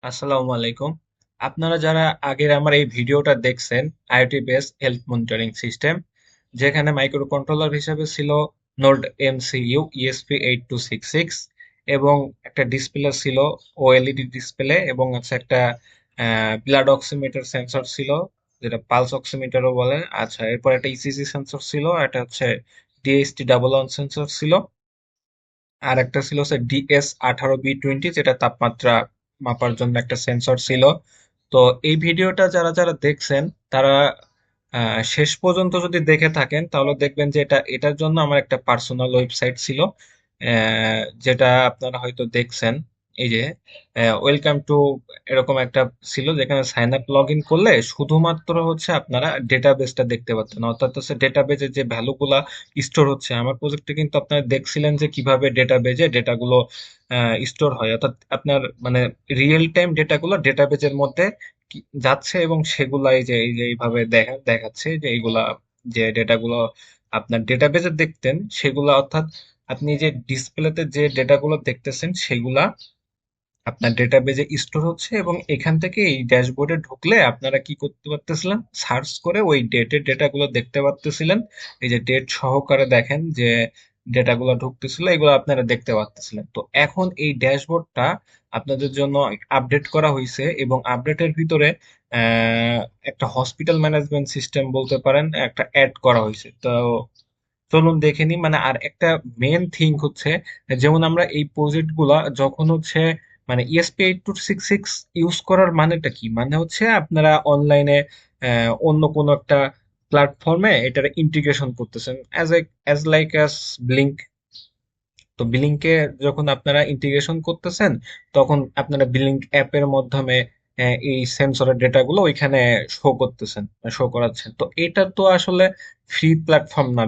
আসসালামু আলাইকুম। আপনারা যারা আগের আমার এই ভিডিওটা দেখছেন, IoT base health monitoring system, যেখানে মাইক্রো কন্ট্রোলার হিসেবে ছিল নোড এমসিইউ ইএসপি 8266 এবং একটা ডিসপ্লে ছিল ওএলইডি ডিসপ্লে এবং হচ্ছে একটা ব্লাড অক্সিমিটার সেন্সর ছিল, যেটা পালস অক্সিমিটারও বলে। আচ্ছা, এরপর একটা ইসিজি সেন্সর ছিল, এটা হচ্ছে ডিএসটি ডাবল অন সেন্সর ছিল। আর একটা ছিল হচ্ছে DS18B20, যেটা তাপমাত্রা মাপার জন্য একটা সেন্সর ছিল। তো এই ভিডিওটা যারা যারা দেখছেন তারা শেষ পর্যন্ত যদি দেখে থাকেন তাহলে দেখবেন যে এটার জন্য আমার একটা পার্সোনাল ওয়েবসাইট ছিল, যেটা আপনারা হয়তো দেখছেন। এই যে ওয়েলকাম টু, এরকম একটা ছিল যেখানে সাইন আপ লগ ইন করলে শুধুমাত্র হচ্ছে আপনারা ডেটাবেসটা দেখতে পাচ্ছেন, অর্থাৎ হচ্ছে ডেটাবেজে যে ভ্যালুগুলা স্টোর হচ্ছে। আমার প্রজেক্টে কিন্তু আপনারা দেখছিলেন যে কিভাবে ডেটাবেজে ডেটাগুলো স্টোর হয়, অর্থাৎ আপনার মানে রিয়েল টাইম ডেটাগুলো ডেটাবেজের মধ্যে যাচ্ছে এবং সেগুলা এই যে এইভাবে দেখাচ্ছে যে এইগুলা, যে ডেটাগুলো আপনার ডেটাবেজে দেখতেন সেগুলা, অর্থাৎ আপনি যে ডিসপ্লেতে যে ডেটাগুলো দেখতেছেন সেগুলা আপনার ডেটাবেজে স্টোর হচ্ছে এবং এখান থেকে এই ড্যাশবোর্ডে ঢুকলে আপনারা কি করতে পারতেছিলেন, সার্চ করে ওই ডেটের ডেটাগুলো দেখতে পারতেছিলেন। এই যে ডেট সহকারে দেখেন যে ডেটাগুলো ঢুকতেছিল, এগুলো আপনারা দেখতে পারতেছিলেন। তো এখন এই ড্যাশবোর্ডটা আপনাদের জন্য আপডেট করা হয়েছে এবং আপডেটের ভিতরে আহ, একটা হসপিটাল ম্যানেজমেন্ট সিস্টেম বলতে পারেন, একটা অ্যাড করা হয়েছে। তো চলুন দেখে নিই। মানে আর একটা মেন থিং হচ্ছে, যেমন আমরা এই প্রজেক্ট গুলা যখন হচ্ছে মানে ESP8266 ইউজ করার মানেটা কি, মানে হচ্ছে আপনারা অনলাইনে অন্য কোনো একটা প্ল্যাটফর্মে এটার ইন্টিগ্রেশন করতেছেন, অ্যাজ লাইক অ্যাজ ব্লিঙ্ক। তো বিলিংকে যখন আপনারা ইন্টিগ্রেশন করতেছেন তখন আপনারা বিলিং অ্যাপের মাধ্যমে এই সেন্সরের ডেটাগুলো ওইখানে শো করতেছেন, শো করাচ্ছেন। তো এটা তো আসলে ফ্রি প্ল্যাটফর্ম না।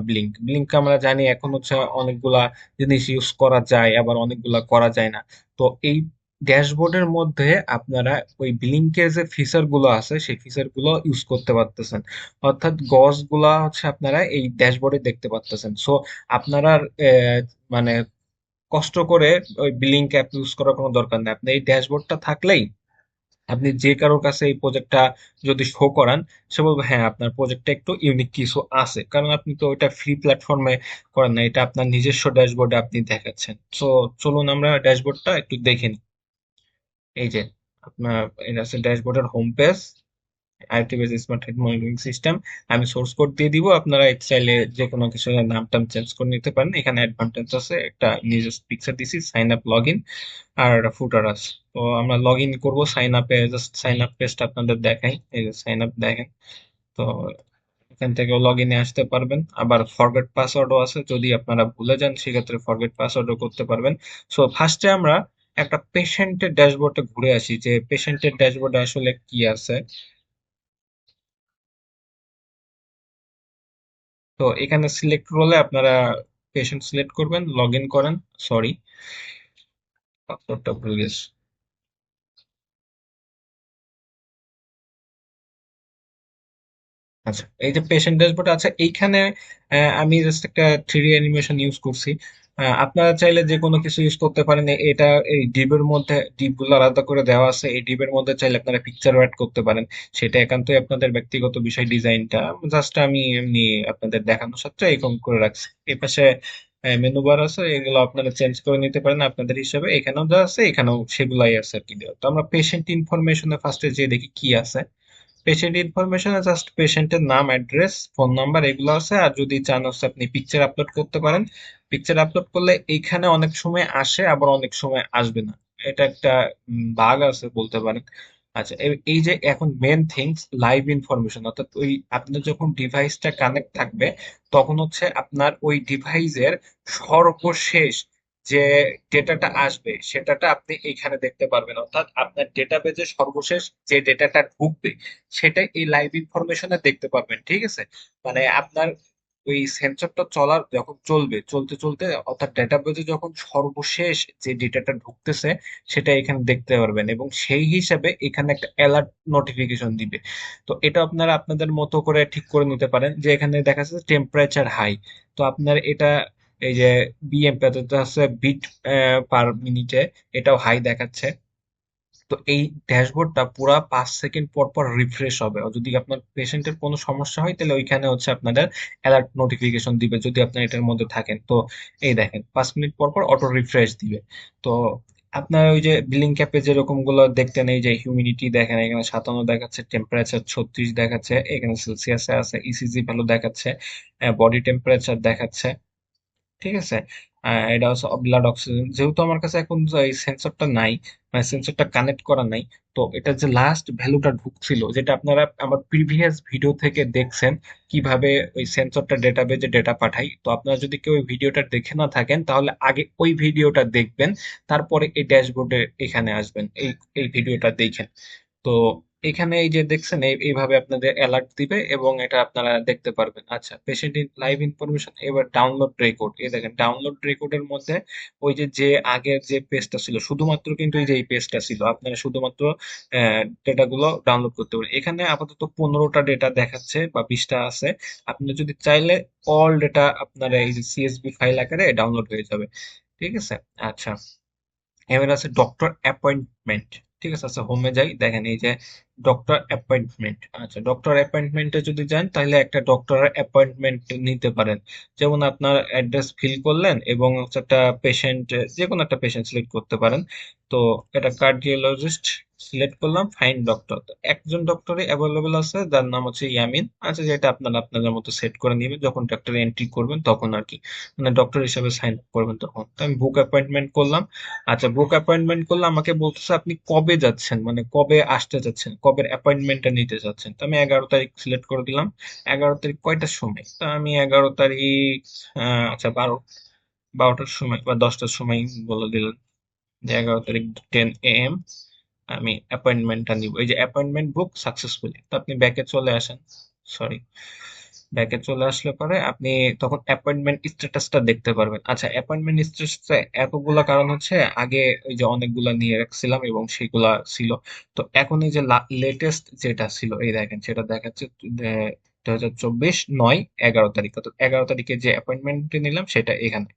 ব্লিঙ্ক আমরা জানি এখন হচ্ছে অনেকগুলা জিনিস ইউজ করা যায়, আবার অনেকগুলা করা যায় না। তো এই ড্যাশবোর্ডের মধ্যে আপনারা ওই ব্লিঙ্কের যে ফিচার গুলো আছে সেই ফিচার গুলো ইউজ করতে পারতেছেন, অর্থাৎ গজ গুলা হচ্ছে আপনারা এই ড্যাশবোর্ডে দেখতে পারতেছেন। সো আপনারা মানে কষ্ট করে ওই বিলিং অ্যাপ ইউজ করার কোনো দরকার নেই। আপনি এই ড্যাশবোর্ডটা থাকলেই আপনি যে কারোর কাছে এই প্রজেক্টটা যদি শো করান, সে বলবে হ্যাঁ আপনার প্রজেক্টটা একটু ইউনিক কিছু আছে, কারণ আপনি তো ওইটা ফ্রি প্ল্যাটফর্মে করেন না, এটা আপনার নিজস্ব ড্যাশবোর্ডে আপনি দেখাচ্ছেন। তো চলুন আমরা ড্যাশবোর্ডটা একটু দেখে নিই। এই যে আপনার এটা আছে ড্যাশবোর্ডের home page, IoT base smart health monitoring system. আমি সোর্স কোড দিয়ে দিব, আপনারা চাইলে যে কোনো কিছু নাম টাম চেঞ্জ করে নিতে পারেন। এখানে অ্যাডভান্টেজ আছে, একটা নিজের পিকচার দিছি, সাইন আপ লগ ইন, আর একটা ফুটার আছে। তো আমরা লগ ইন করবো সাইন আপে, জাস্ট সাইন আপ পেজটা আপনাদের দেখাই। এই যে সাইন আপ দেখেন। তো এখান থেকেও লগ ইনে আসতে পারবেন, আবার ফরগেট পাসওয়ার্ডও আছে, যদি আপনারা ভুলে যান সেক্ষেত্রে ফরগেট পাসওয়ার্ডও করতে পারবেন। সো ফার্স্টে আমরা একটা পেশেন্টের ড্যাশবোর্ডে ঘুরে আসি যে পেশেন্টের ড্যাশবোর্ডে আসলে কি আছে। তো এখানে সিলেক্ট রোলে আপনারা পেশেন্ট সিলেক্ট করবেন, লগ ইন করেন। সরি, পাসওয়ার্ডটা ভুলে গেছি। আচ্ছা, এই যে পেশেন্ট ড্যাশবোর্ড আছে এইখানে আমি জাস্ট একটা 3D অ্যানিমেশন ইউজ করছি। আপনারা চাইলে যে কোনো কিছু ইউজ করতে পারেন। এটা এই ডিবের মধ্যে ডিপগুলো আলাদা করে দেওয়া আছে, এই ডিবের মধ্যে চাইলে আপনারা পিকচার অ্যাড করতে পারেন। সেটা একান্তই আপনাদের ব্যক্তিগত বিষয়, ডিজাইনটা জাস্ট আমি এমনি আপনাদের দেখানোর সাথে এরকম করে রাখছি। এই পাশে মেনু বার আছে, এগুলো আপনারা চেঞ্জ করে নিতে পারেন আপনাদের হিসাবে। এখানেও যা আছে এখানেও সেগুলাই আছে আর কি দেওয়া। তো আমরা পেশেন্ট ইনফরমেশনে ফার্স্টে যে দেখি কি আছে। পেশেন্ট ইনফরমেশনে জাস্ট পেশেন্টের নাম, অ্যাড্রেস, ফোন নাম্বার এগুলো আছে। আর যদি চান হচ্ছে আপনি পিকচার আপলোড করতে পারেন। পিকচার আপলোড করলে এইখানে অনেক সময় আসে, আবার অনেক সময় আসবে না। এটা একটা বাগ আছে বলতে পারেন। আচ্ছা, এই যে এখন মেন থিংস লাইভ ইনফরমেশন, অর্থাৎ ওই আপনার যখন ডিভাইসটা কানেক্ট থাকবে তখন হচ্ছে আপনার ওই ডিভাইসের সর্বশেষ যে ডেটাটা আসবে সেটাটা আপনি এইখানে দেখতে পারবেন, অর্থাৎ আপনার ডেটাবেজে সর্বশেষ যে ডেটাটা ঢুকবে সেটাই এই লাইভ ইনফরমেশনে দেখতে পারবেন। ঠিক আছে, মানে আপনার ওই সেন্সরটা যখন চলবে, চলতে চলতে অর্থাৎ ডেটাবেজে যখন সর্বশেষ যে ডেটাটা ঢুকতেছে সেটা এখানে দেখতে পারবেন এবং সেই হিসাবে এখানে একটা অ্যালার্ট নোটিফিকেশন দিবে। তো এটা আপনারা আপনাদের মতো করে ঠিক করে নিতে পারেন, যে এখানে দেখা যাচ্ছে টেম্পারেচার হাই। তো আপনার এটা এই যে বিএমপি, অর্থাৎ হচ্ছে বিট পার মিনিটে, এটাও হাই দেখাচ্ছে। তো এই ড্যাশবোর্ডটা পুরা 5 সেকেন্ড পর পর রিফ্রেশ হবে। আর যদি আপনার পেশেন্টের কোনো সমস্যা হয় তাহলে ওইখানে হচ্ছে আপনাদের অ্যালার্ট নোটিফিকেশন দিবে যদি আপনার এটার মধ্যে থাকেন। তো এই দেখেন 5 মিনিট পর পর অটো রিফ্রেশ দিবে। তো আপনার ওই যে বিলিং ক্যাপে যেরকম গুলো দেখতেন, এই যে হিউমিডিটি দেখেন এখানে 57 দেখাচ্ছে, টেম্পারেচার 36 দেখাচ্ছে, এখানে সেলসিয়াসে আছে, ইসিজি ভ্যালু দেখাচ্ছে, বডি টেম্পারেচার দেখাচ্ছে। ঠিক আছে। এটা হচ্ছে ব্লাড অক্সিজেন। যেহেতু আমার কাছে এখন যে এই সেন্সরটা নাই, মানে সেন্সরটা কানেক্ট করা নাই, তো এটা যে লাস্ট ভ্যালুটা ঢুকছিল, যেটা আপনারা আমার প্রিভিয়াস ভিডিও থেকে দেখছেন কিভাবে ওই সেন্সরটা ডেটাবেজে ডেটা পাঠাই, তো আপনারা যদি কেউ ওই ভিডিওটা দেখে না থাকেন তাহলে আগে ওই ভিডিওটা দেখবেন, তারপরে এই ড্যাশবোর্ডে এখানে আসবেন, এই ভিডিওটা দেখেন। তো এখানে এই যে দেখছেন এইভাবে আপনাদের অ্যালার্ট দিবে এবং এটা আপনারা দেখতে পারবেন। আচ্ছা, পেশেন্ট লাইভ ইনফরমেশন, এবার ডাউনলোড রেকর্ড, এই দেখেন ডাউনলোড রেকর্ডের মধ্যে ওই যে আগের যে পেজটা ছিল, শুধুমাত্র কিন্তু এই যে এই পেজটা ছিল, আপনারা শুধুমাত্র ডেটাগুলো ডাউনলোড করতে পারেন। এখানে আপাতত 15টা ডেটা দেখাচ্ছে বা 20টা আছে। আপনি যদি চাইলে অল ডেটা আপনারা এই যে সিএসভি ফাইল আকারে ডাউনলোড হয়ে যাবে। ঠিক আছে। আচ্ছা, এবার আছে ডক্টর অ্যাপয়েন্টমেন্ট। ঠিক আছে। আচ্ছা, হোমে যাই, দেখেন এই যে ডক্টর অ্যাপয়েন্টমেন্ট। আচ্ছা, ডক্টর অ্যাপয়েন্টমেন্টে যদি যান তাহলে একটা ডক্টরের অ্যাপয়েন্টমেন্ট নিতে পারেন। যেমন আপনার অ্যাড্রেস ফিল করলেন এবং হচ্ছে একটা পেশেন্ট, যে কোনো একটা পেশেন্ট সিলেক্ট করতে পারেন। তো এটা কার্ডিওলজিস্ট সিলেক্ট করলাম, ফাইন ডক্টর। তো একজন ডক্টরই অ্যাভেলেবল আছে যার নাম হচ্ছে ইয়ামিন। আচ্ছা, যেটা আপনারা আপনাদের মতো সেট করে নেবেন যখন ডক্টর এন্ট্রি করবেন তখন আর কি, মানে ডক্টর হিসাবে সাইন আপ করবেন তখন। তো আমি বুক অ্যাপয়েন্টমেন্ট করলাম। আচ্ছা, বুক অ্যাপয়েন্টমেন্ট করলে আমাকে বলতেছে আপনি কবে যাচ্ছেন, মানে কবে আসতে যাচ্ছেন, কবে অ্যাপয়েন্টমেন্টটা নিতে যাচ্ছেন। তো আমি 11 তারিখ সিলেক্ট করে দিলাম। 11 তারিখ কয়টার সময়, তো আমি 11 তারিখ আচ্ছা 12টার সময় বা 10টার সময় বলে দিলেন যে 11 তারিখ 10 AM আমি অ্যাপয়েন্টমেন্টটা নিব। এই যে অ্যাপয়েন্টমেন্ট বুক সাকসেসফুলি। তো আপনি ব্যাকে চলে আসেন, সরি, ব্যাকে চলে আসলে পরে আপনি তখন অ্যাপয়েন্টমেন্ট স্ট্যাটাসটা দেখতে পারবেন। আচ্ছা, অ্যাপয়েন্টমেন্ট স্ট্যাটাসটা এতগুলা কারণ হচ্ছে আগে ওই যে অনেকগুলা নিয়ে রাখছিলাম এবং সেগুলা ছিল। তো এখন এই যে লেটেস্ট যেটা ছিল এই দেখেন সেটা দেখাচ্ছে 2024/9/11 তারিখ, অর্থাৎ 11 তারিখে যে অ্যাপয়েন্টমেন্ট নিলাম সেটা এখানে।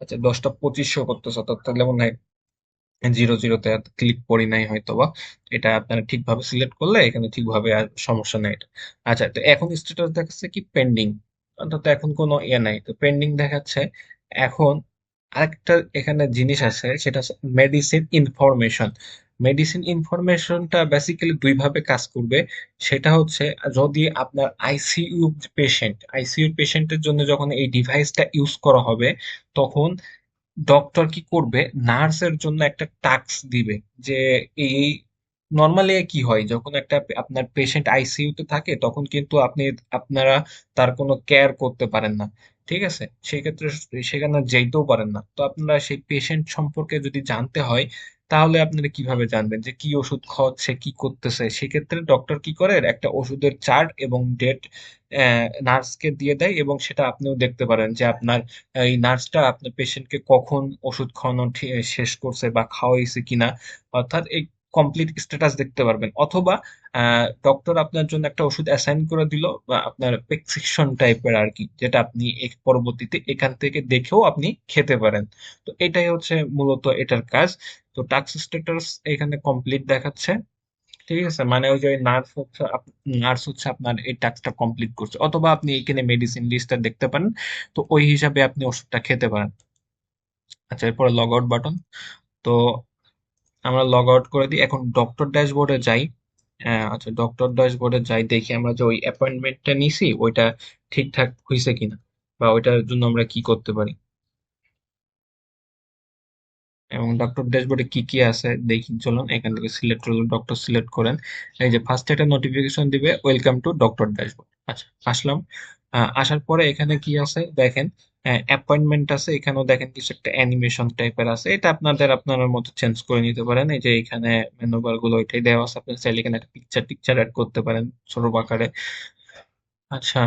আচ্ছা, 10টা 25 করতেছে, অর্থাৎ তাহলে মনে হয় 00-তে ক্লিক করি নাই হয়তো বা। এটা আপনারা ঠিকভাবে সিলেক্ট করলে এখানে ঠিকভাবে আর সমস্যা নাই এটা। আচ্ছা, তো এখন স্ট্যাটাস দেখাচ্ছে কি পেন্ডিং, অন্তত এখন কোনো ইয়ে নাই, তো পেন্ডিং দেখাচ্ছে। এখন আরেকটা এখানে জিনিস আছে, সেটা হচ্ছে মেডিসিন ইনফরমেশন। মেডিসিন ইনফরমেশনটা বেসিক্যালি দুই ভাবে কাজ করবে। সেটা হচ্ছে যদি আপনার আইসিইউ পেশেন্টের জন্য যখন এই ডিভাইসটা ইউজ করা হবে, তখন ডক্টর কি করবে, নার্সের জন্য একটা টাস্ক দিবে যে এই নর্মালি কি হয় যখন একটা আপনার পেশেন্ট আইসিইউতে থাকে তখন কিন্তু আপনারা তার কোনো কেয়ার করতে পারেন না। ঠিক আছে। সেই ক্ষেত্রে সেখানে যেতেও পারেন না। তো আপনারা সেই পেশেন্ট সম্পর্কে যদি জানতে হয় তাহলে আপনারা কিভাবে জানবেন যে কি ওষুধ খাওয়াচ্ছে, কি করতেছে। সেক্ষেত্রে ডক্টর কি করে একটা ওষুধের চার্ট এবং ডেট নার্সকে দিয়ে দেয় এবং সেটা আপনিও দেখতে পারেন যে আপনার এই নার্সটা আপনার পেশেন্টকে কখন ওষুধ খাওয়ানো শেষ করছে বা খাওয়াইছে কিনা, অর্থাৎ এই কমপ্লিট স্ট্যাটাস দেখতে পারবেন। অথবা ডক্টর আপনার জন্য একটা ওষুধ অ্যাসাইন করে দিল বা আপনার প্রেসক্রিপশন টাইপের আর কি, যেটা আপনি পরবর্তীতে এখান থেকে দেখেও আপনি খেতে পারেন। তো এটাই হচ্ছে মূলত এটার কাজ। তো টাস্ক স্ট্যাটাস এখানে কমপ্লিট দেখাচ্ছে। ঠিক আছে, মানে ওই যে নার্স হচ্ছে আপনার এই টাস্কটা কমপ্লিট করছে, অথবা আপনি এখানে মেডিসিন লিস্টটা দেখতে পারেন। তো ওই হিসাবে আপনি ওষুধটা খেতে পারেন। আচ্ছা, এরপরে লগ আউট বাটন। তো আমরা লগ আউট করে দিই, এখন ডক্টর ড্যাশবোর্ডে যাই। আচ্ছা, ডক্টর ড্যাশবোর্ডে যাই, দেখি আমরা যে ওই অ্যাপয়েন্টমেন্টটা নিছি ওইটা ঠিকঠাক হয়েছে কিনা বা ওইটার জন্য আমরা কি করতে পারি। এবং ডক্টর ড্যাশবোর্ডে কি কি আছে দেখি, চলুন এখান থেকে সিলেক্ট করলাম, ডক্টর সিলেক্ট করেন। এই যে ফার্স্ট একটা নোটিফিকেশন দিবে, ওয়েলকাম টু ডক্টর ড্যাশবোর্ড। আচ্ছা, আসলাম। আসার পরে এখানে কি আছে দেখেন, অ্যাপয়েন্টমেন্ট আছে, এখানেও দেখেন কিছু একটা অ্যানিমেশন টাইপের আছে, এটা আপনার মতো চেঞ্জ করে নিতে পারেন। এই যে এখানে মেনু বার গুলো ওইটাই দেওয়া আছে, আপনি চাইলে এখানে একটা পিকচার টিকচার অ্যাড করতে পারেন ছোট আকারে। আচ্ছা,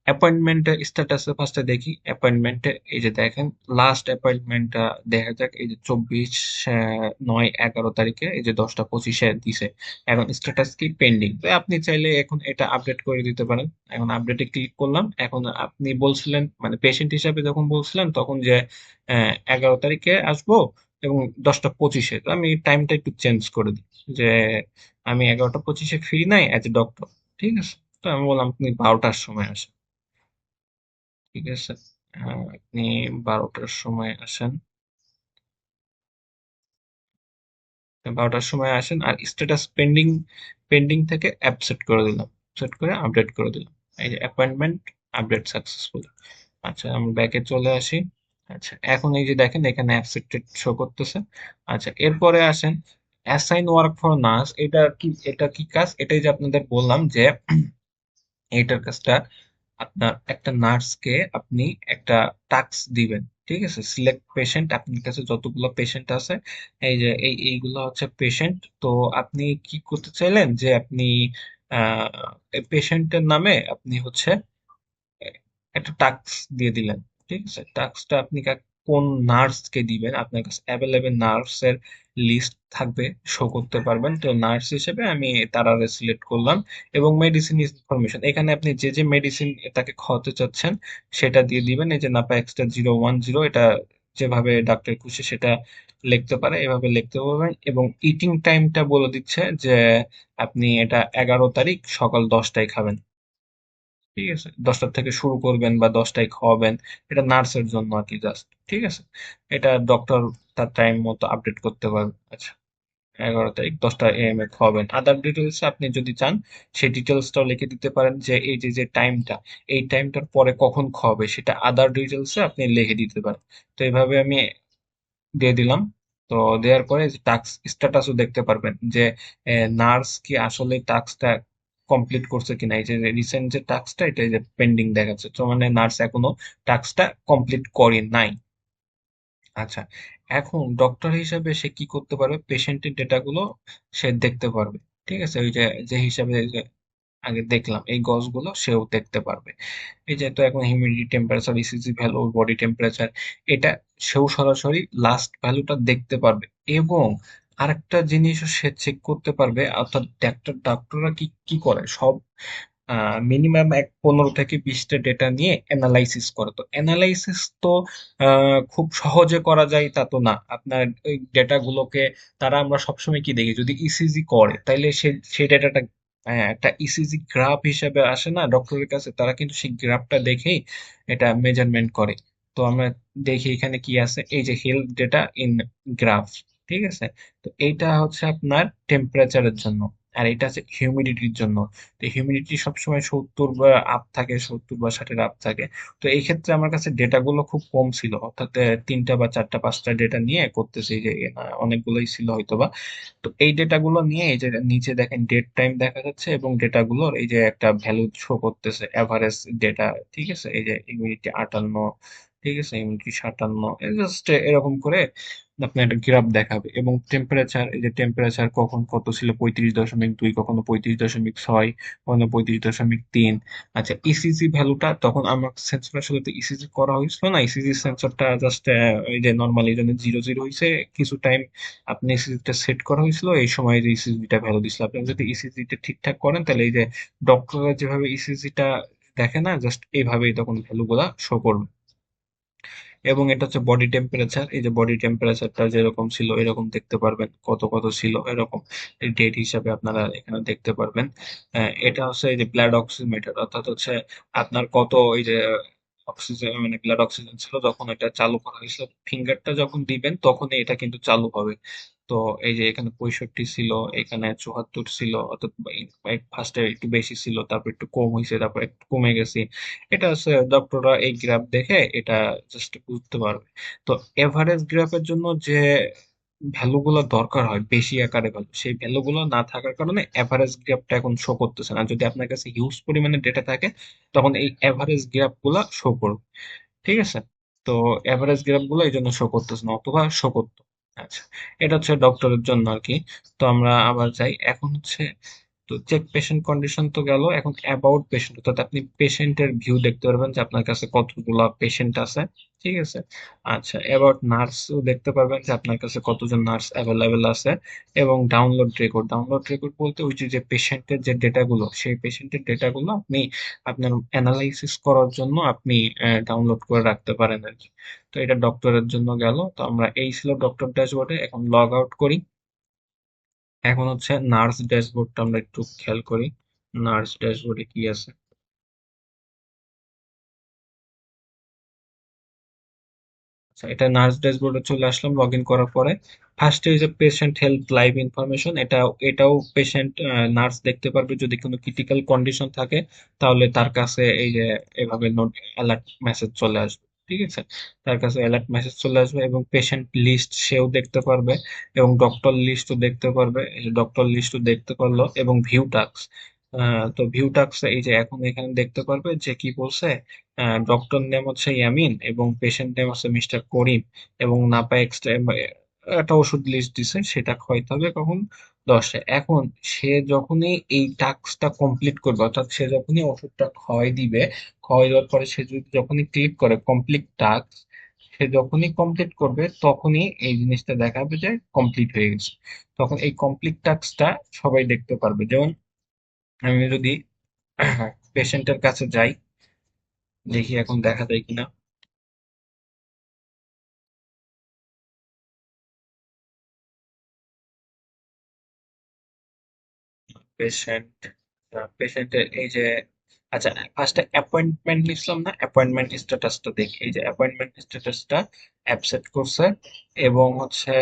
অ্যাপয়েন্টমেন্টের স্ট্যাটাসে ফার্স্টে দেখি অ্যাপয়েন্টমেন্টে, এই যে দেখেন লাস্ট অ্যাপয়েন্টমেন্টটা দেখা যাক, এই যে 24/9/11 তারিখে এই যে 10টা 25-এ দিছে। এখন স্ট্যাটাস কি পেন্ডিং, তো আপনি চাইলে এখন এটা আপডেট করে দিতে পারেন। এখন আপডেটে ক্লিক করলাম। এখন আপনি বলছিলেন মানে পেশেন্ট হিসাবে যখন বলছিলেন তখন যে 11 তারিখে আসবো, এবং 10টা 25-এ। তো আমি টাইমটা একটু চেঞ্জ করে দিই যে আমি 11টা 25-এ ফ্রি নাই অ্যাজ এ ডক্টর। ঠিক আছে, তো আমি বললাম আপনি 12টার সময় আসেন। ঠিক আছে, হ্যাঁ, আপনি 12টার সময় আসেন। 12টার সময় আসেন আর স্ট্যাটাস পেন্ডিং, পেন্ডিং থেকে অ্যাপসেট করে দিলাম, সেট করে আপডেট করে দিলাম। এই যে অ্যাপয়েন্টমেন্ট আপডেট সাকসেসফুল। আচ্ছা, আমি ব্যাকে চলে আসি। আচ্ছা, এখন এই যে দেখেন এখানে অ্যাকসেপ্টেড শো করতেছে। আচ্ছা, এরপরে আসেন অ্যাসাইন ওয়ার্ক ফর নার্স। এটা কি কাজ? এটাই যে আপনাদের বললাম যে এইটার কাজটা আপনার একটা নার্সকে আপনি একটা টাস্ক দিবেন। ঠিক আছে, সিলেক্ট পেশেন্ট, আপনার কাছে যতগুলো পেশেন্ট আছে, এই যে এইগুলো হচ্ছে পেশেন্ট। তো আপনি কি করতে চাইলেন যে আপনি পেশেন্টের নামে আপনি হচ্ছে একটা টাস্ক দিয়ে দিলেন। ঠিক আছে, টাস্কটা আপনি কোন নার্সকে দিবেন, আপনার কাছে অ্যাভেলেবেল নার্সের লিস্ট থাকবে, শো করতে পারবেন। তো নার্স হিসেবে আমি তারারে সিলেক্ট করলাম। এবং মেডিসিন ইনফরমেশন, এখানে আপনি যে যে মেডিসিন তাকে খাওয়াতে চাচ্ছেন সেটা দিয়ে দিবেন। এই যে নাপা এক্সট্রা 010, এটা যেভাবে ডাক্তার খুশি সেটা লিখতে পারে, এভাবে লিখতে পারবেন। এবং ইটিং টাইমটা বলে দিচ্ছে যে আপনি এটা 11 তারিখ সকাল 10টায় খাবেন। ঠিক আছে, 10টা থেকে শুরু করবেন বা 10টায় খাওয়াবেন, এটা নার্সের জন্য আর কি, জাস্ট। ঠিক আছে, এটা ডক্টর তার টাইম মতো আপডেট করতে পারবে। আচ্ছা, 11 তারিখ 10টা AM এ খাওয়াবেন। আদার ডিটেলস আপনি যদি চান সেই ডিটেলসটাও লিখে দিতে পারেন, যে এই যে যে টাইমটা, এই টাইমটার পরে কখন খাওয়াবে সেটা আদার ডিটেলসে আপনি লিখে দিতে পারেন। তো এইভাবে আমি দিয়ে দিলাম। তো দেওয়ার পরে টাস্ক স্ট্যাটাসও দেখতে পারবেন যে নার্স কি আসলে টাস্কটা কমপ্লিট করছে কিনা। এই যে রিসেন্ট যে টাস্কটা, এটা এই যে পেন্ডিং দেখাচ্ছে, তো মানে নার্স এখনো টাস্কটা কমপ্লিট করে নাই। আচ্ছা, এখন ডক্টর হিসেবে সে কি করতে পারবে, পেশেন্টের ডেটাগুলো সে দেখতে পারবে। ঠিক আছে, ওই যে যে হিসাবে যে আগে দেখলাম এই গছগুলো সেও দেখতে পারবে। এই যে তো এখন humidity, temperature, ECG value, body temperature, এটা সেও সরাসরি লাস্ট ভ্যালুটা দেখতে পারবে। এবং আরেকটা জিনিসও সে চেক করতে পারবে, অর্থাৎ ডাক্তাররা কি কি করে সব মিনিমাম 15 থেকে 20টা ডেটা নিয়ে অ্যানালাইসিস করে। তো অ্যানালাইসিস তো খুব সহজে করা যায় তা তো না। আপনার ওই ডেটাগুলোকে তারা, আমরা সবসময় কি দেখি, যদি ইসিজি করে তাইলে সেই ডেটাটা একটা ইসিজি গ্রাফ হিসেবে আসে না ডক্টরের কাছে, তারা কিন্তু সেই গ্রাফটা দেখেই এটা মেজারমেন্ট করে। তো আমরা দেখি এখানে কি আছে, এই যে হেলথ ডেটা ইন গ্রাফ। ঠিক আছে, তো এইটা হচ্ছে আপনার টেম্পারেচারের জন্য, আর এটা হচ্ছে হিউমিডিটির জন্য। তো হিউমিডিটি সবসময় 70 বা আপ থাকে, 70 বা 60-এর আপ থাকে। তো এই ক্ষেত্রে আমার কাছে ডেটাগুলো খুব কম ছিল, অর্থাৎ 3টা বা 4টা 5টা ডেটা নিয়ে করতেছি, যে অনেকগুলোই ছিল হয়তোবা। তো এই ডেটাগুলো নিয়ে এই যে নিচে দেখেন ডেট টাইম দেখা যাচ্ছে, এবং ডেটাগুলোর এই যে একটা ভ্যালু শো করতেছে, এভারেজ ডেটা। ঠিক আছে, এই যে ইমিউনিটি 58, ঠিক আছে, ইমিউনিটি 57, জাস্ট এরকম করে আপনার একটা গ্রাফ দেখাবে। এবং টেম্পারেচার, এই যে টেম্পারেচার কখন কত ছিল, 35.2, কখনো 35.6, কখনো 35.3। আচ্ছা, ইসিজি ভ্যালুটা, তখন আমার সেন্সর আসলে তো ইসিজি করা হয়েছিল না, ইসিজি সেন্সরটা জাস্ট এই যে নর্মালি এই জন্য 0 0 হয়েছে। কিছু টাইম আপনি ইসিজিটা সেট করা হয়েছিল, এই সময় যে ইসিজিটা ভ্যালু দিছিল। আপনি যদি ইসিজিটা ঠিকঠাক করেন তাহলে এই যে ডক্টররা যেভাবে ইসিজিটা দেখে না, জাস্ট এইভাবেই তখন ভ্যালু গুলা শো করবে। এবং এটা হচ্ছে বডি টেম্পারেচার, এই যে বডি টেম্পারেচারটা যেরকম ছিল এরকম দেখতে পারবেন, কত কত ছিল এরকম ডেট হিসাবে আপনারা এখানে দেখতে পারবেন। এটা হচ্ছে এই যে ব্লাড অক্সিমিটার, অর্থাৎ হচ্ছে আপনার কত এই যে অক্সিজেন, মানে ব্লাড অক্সিজেন ছিল যখন এটা চালু করা হয়েছিল, ফিঙ্গারটা যখন দিবেন তখনই এটা কিন্তু চালু হবে। তো এই যে এখানে 65 ছিল, এখানে 74 ছিল, অর্থাৎ ফার্স্টে একটু বেশি ছিল, তারপর একটু কম হয়েছে, তারপর একটু কমে গেছে। এটা হচ্ছে ডক্টররা এই গ্রাফ দেখে এটা জাস্ট বুঝতে পারবে। তো এভারেজ গ্রাফের জন্য যে ভ্যালু গুলো দরকার হয়, বেশি আকারে ভ্যালু, সেই ভ্যালু গুলো না থাকার কারণে এভারেজ গ্রাফটা এখন শো করতেছে না। যদি আপনার কাছে হিউজ পরিমাণে ডেটা থাকে তখন এই এভারেজ গ্রাফ গুলা শো করবে। ঠিক আছে, তো এভারেজ গ্রাফ গুলো এই জন্য শো করতেছে না, অথবা শো করতো। আচ্ছা, এটা হচ্ছে ডক্টরের জন্য আর কি। তো আমরা আবার যাই, এখন হচ্ছে তো চেক পেশেন্ট কন্ডিশন তো গেল, এখন অ্যাবাউট পেশেন্ট, অর্থাৎ আপনি পেশেন্টের ভিউ দেখতে পারবেন যে আপনার কাছে কতগুলা পেশেন্ট আছে। ঠিক আছে। আচ্ছা, অ্যাবাউট নার্সও দেখতে পারবেন যে আপনার কাছে কতজন নার্স অ্যাভেলেবেল আছে। এবং ডাউনলোড রেকর্ড বলতে ওই যে পেশেন্টের যে ডেটাগুলো, সেই পেশেন্টের ডেটাগুলো আপনি আপনার অ্যানালাইসিস করার জন্য আপনি ডাউনলোড করে রাখতে পারেন আর কি। তো এটা ডক্টরের জন্য গেল। তো আমরা এই ছিল ডক্টর ড্যাশবোর্ডে, এখন লগ আউট করি। এখন হচ্ছে নার্স ড্যাশবোর্ডটা আমরা একটু খেয়াল করি। নার্স ড্যাশবোর্ডে কি আছে। আচ্ছা, এটা নার্স ড্যাশবোর্ডে চলে আসলাম লগ ইন করার পরে। ফার্স্টে যে পেশেন্ট হেলথ লাইভ ইনফরমেশন, এটাও পেশেন্ট নার্স দেখতে পারবে। যদি কোনো ক্রিটিক্যাল কন্ডিশন থাকে তাহলে তার কাছে এই যে এভাবে নোট অ্যালার্ট মেসেজ চলে আসবে। ঠিক আছে। তার কাছে অ্যালার্ট মেসেজ চলে আসবে এবং পেশেন্ট লিস্ট সেও দেখতে পারবে এবং ডক্টর লিস্টও দেখতে পারবে। এই যে ডক্টর লিস্টও দেখতে পারলো এবং ভিউ টাস্ক। তো ভিউ টাস্ক এই যে এখন এখানে দেখতে পারবে যে কি বলছে। ডক্টর নেম হচ্ছে ইয়ামিন এবং পেশেন্ট নেম হচ্ছে মিস্টার করিম। এবং নাপা এক্সট্রা একটা ওষুধ লিস্ট দিছে, সেটা খাওয়াইতে হবে কখন? 10টায়। এখন সে যখনই এই টাস্কটা কমপ্লিট করবে, অর্থাৎ সে যখনই ওষুধটা খাওয়াই দিবে, খাওয়াই দেওয়ার পরে সে যদি যখনই ক্লিক করে কমপ্লিট টাস্ক, সে যখনই কমপ্লিট করবে তখনই এই জিনিসটা দেখাবে যে কমপ্লিট হয়ে গেছে। তখন এই কমপ্লিট টাস্কটা সবাই দেখতে পারবে। যেমন আমি যদি পেশেন্টের কাছে যাই, দেখি এখন দেখা যায় কিনা। পেশেন্ট পেশেন্টের এই যে, আচ্ছা, ফার্স্টে অ্যাপয়েন্টমেন্ট নিছিলাম না, অ্যাপয়েন্টমেন্ট স্ট্যাটাসটা দেখি। এই যে অ্যাপয়েন্টমেন্ট স্ট্যাটাসটা অ্যাপসেট করছে এবং হচ্ছে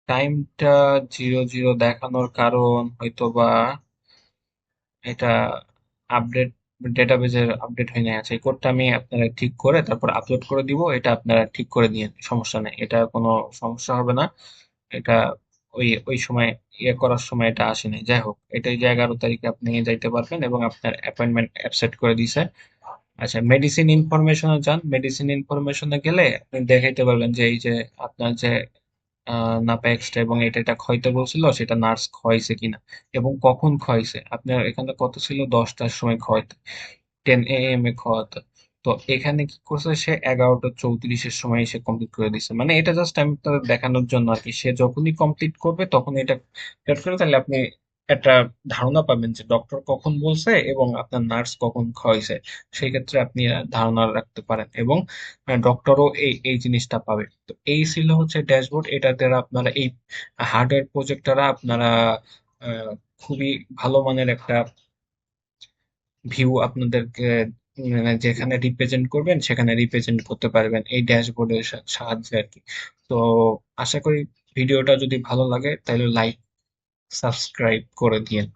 টাইমটা 00 দেখানোর কারণ হয়তোবা এটা আপডেট, ডেটাবেজের আপডেট হয়ে নাই। আছে এই কোডটা আমি আপনারা ঠিক করে তারপর আপলোড করে দিব, এটা আপনারা ঠিক করে নিয়ে সমস্যা নেই, এটা কোনো সমস্যা হবে না। এটা ওই ওই সময় ইয়ে করার সময় এটা আসেনি। যাই হোক, এটা এই যে 11 তারিখে আপনি যাইতে পারবেন এবং আপনার অ্যাপয়েন্টমেন্ট অ্যাপসেট করে দিছে। আচ্ছা, মেডিসিন ইনফরমেশনে যান। মেডিসিন ইনফরমেশনে গেলে আপনি দেখাইতে পারবেন যে এই যে আপনার যে নাপা এক্সট্রা এবং এটা খাইতে বলছিল সেটা নার্স খাওয়াইছে কিনা এবং কখন খাওয়াইছে। আপনার এখানে কত ছিল? 10টার সময় খাওয়াইতে, 10 AM এ খাওয়াতে। তো এখানে কি করছে, সে 11টা 34-এর সময় সে কমপ্লিট করে দিছে। মানে এটা জাস্ট আমি আপনাদের দেখানোর জন্য আর কি। সে যখনই কমপ্লিট করবে তখন এটা সেট করে, তাহলে আপনি একটা ধারণা পাবেন যে ডক্টর কখন বলছে এবং আপনার নার্স কখন খাওয়াইছে। সেই ক্ষেত্রে আপনি ধারণা রাখতে পারেন এবং ডক্টরও এই এই জিনিসটা পাবে। তো এই ছিল হচ্ছে ড্যাশবোর্ড। এটা দ্বারা আপনারা এই হার্ডওয়্যার প্রজেক্টরা আপনারা আহ, খুবই ভালো মানের একটা ভিউ আপনাদেরকে মানে যেখানে রিপ্রেজেন্ট করবেন সেখানে রিপ্রেজেন্ট করতে পারবেন এই ড্যাশবোর্ডের সাহায্যে আর কি। তো আশা করি ভিডিওটা যদি ভালো লাগে তাহলে লাইক সাবস্ক্রাইব করে দিয়েন।